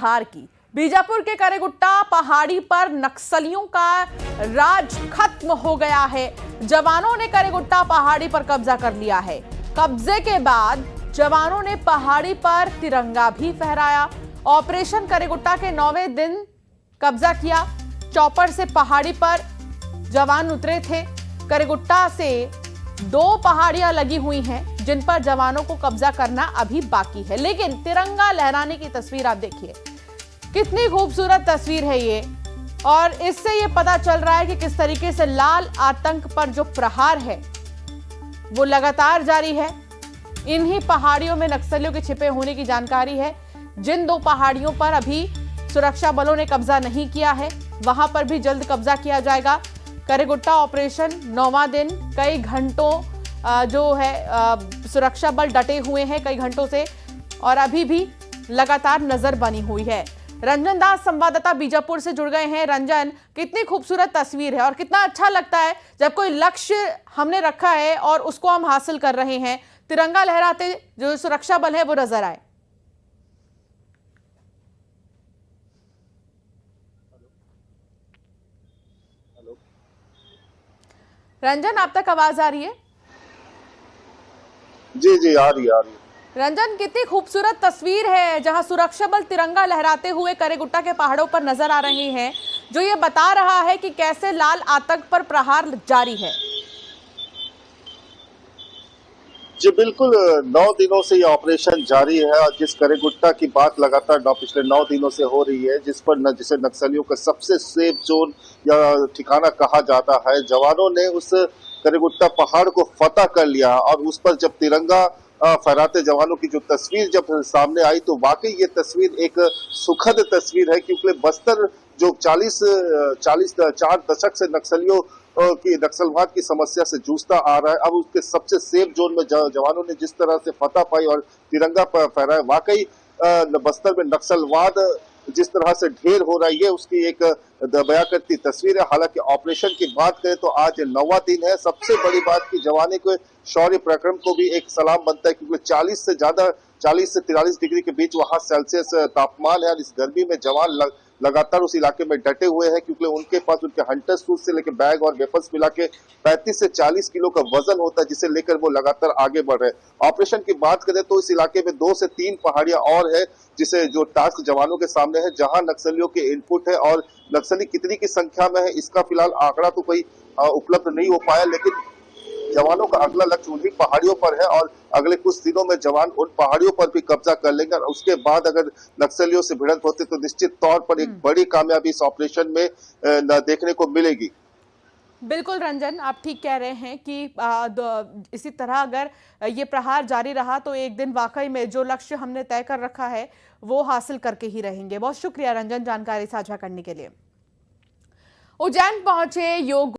प्रहार की। बीजापुर के करेगुट्टा पहाड़ी पर नक्सलियों का राज खत्म हो गया है। जवानों ने करेगुट्टा पहाड़ी पर कब्जा कर लिया है। कब्जे के बाद जवानों ने पहाड़ी पर तिरंगा भी फहराया। ऑपरेशन करेगुट्टा के 9वें दिन कब्जा किया। चॉपर से पहाड़ी पर जवान उतरे थे। करेगुट्टा से 2 पहाड़ियां लगी हुई हैं जिन पर जवानों को कब्जा करना अभी बाकी है, लेकिन तिरंगा लहराने की तस्वीर आप देखिए, कितनी खूबसूरत तस्वीर है ये। और इससे ये पता चल रहा है कि किस तरीके से लाल आतंक पर जो प्रहार है वो लगातार जारी है। इन्हीं पहाड़ियों में नक्सलियों के छिपे होने की जानकारी है। जिन 2 पहाड़ियों पर अभी सुरक्षा बलों ने कब्जा नहीं किया है, वहां पर भी जल्द कब्जा किया जाएगा। करेगुट्टा ऑपरेशन 9वां दिन, कई घंटों जो है सुरक्षा बल डटे हुए हैं कई घंटों से, और अभी भी लगातार नजर बनी हुई है। रंजन दास संवाददाता बीजापुर से जुड़ गए हैं। रंजन, कितनी खूबसूरत तस्वीर है और कितना अच्छा लगता है जब कोई लक्ष्य हमने रखा है और उसको हम हासिल कर रहे हैं, तिरंगा लहराते जो सुरक्षा बल है वो नजर आए। रंजन, आप तक आवाज आ रही है? जी आ रही है। रंजन, कितनी खूबसूरत तस्वीर है जहां सुरक्षा बल तिरंगा लहराते हुए करेगुट्टा के पहाड़ों पर नजर आ रहे हैं, जो ये बता रहा है कि कैसे लाल आतंक पर प्रहार जारी है। जी बिल्कुल, 9 दिनों से ये ऑपरेशन जारी है और जिस करेगुट्टा की बात लगातार पिछले 9 दिनों से हो रही है, जिसे नक्सलियों का सबसे सेफ जोन या ठिकाना कहा जाता है, जवानों ने उस करेगुट्टा पहाड़ को फतह कर लिया और उस पर जब तिरंगा फहराते जवानों की जो तस्वीर जब सामने आई तो वाकई ये तस्वीर एक सुखद तस्वीर है, क्योंकि बस्तर जो 4 दशक से नक्सलियों की नक्सलवाद की समस्या से जूझता आ रहा है, अब उसके सबसे सेफ जोन में जवानों ने जिस तरह से फतह पाई और तिरंगा फहराया, वाकई बस्तर में नक्सलवाद जिस तरह से ढेर हो रहा है ये उसकी एक बयां करती तस्वीर है। हालांकि ऑपरेशन की बात करें तो आज 9वां दिन है। सबसे बड़ी बात की जवानी को शौर्य पराक्रम को भी एक सलाम बनता है, क्योंकि 40 से 43 डिग्री के बीच वहां सेल्सियस तापमान है और इस गर्मी में जवान लगातार उस इलाके में डटे हुए हैं, क्योंकि उनके पास उनके हंटर सूट से लेकर बैग और वेपन्स मिला के 35 से 40 किलो का वजन होता है, जिसे लेकर वो लगातार आगे बढ़ रहे हैं। ऑपरेशन की बात करें तो इस इलाके में 2 से 3 पहाड़ियां और है जिसे जो टास्क जवानों के सामने है, जहां नक्सलियों के इनपुट है और नक्सली कितनी की संख्या में है इसका फिलहाल आंकड़ा तो कोई उपलब्ध नहीं हो पाया, लेकिन जवानों का अगला लक्ष्य उन्हीं पहाड़ियों पर है और अगले कुछ दिनों में जवान उन पहाड़ियों पर भी कब्जा कर लेंगे और उसके बाद अगर नक्सलियों से भिड़ंत होती तो निश्चित तौर पर एक बड़ी कामयाबी इस ऑपरेशन में देखने को मिलेगी। बिल्कुल रंजन, आप ठीक कह रहे हैं कि इसी तरह अगर ये प्रहार जारी रहा तो एक दिन वाकई में जो लक्ष्य हमने तय कर रखा है वो हासिल करके ही रहेंगे। बहुत शुक्रिया रंजन जानकारी साझा करने के लिए। उज्जैन पहुंचे योग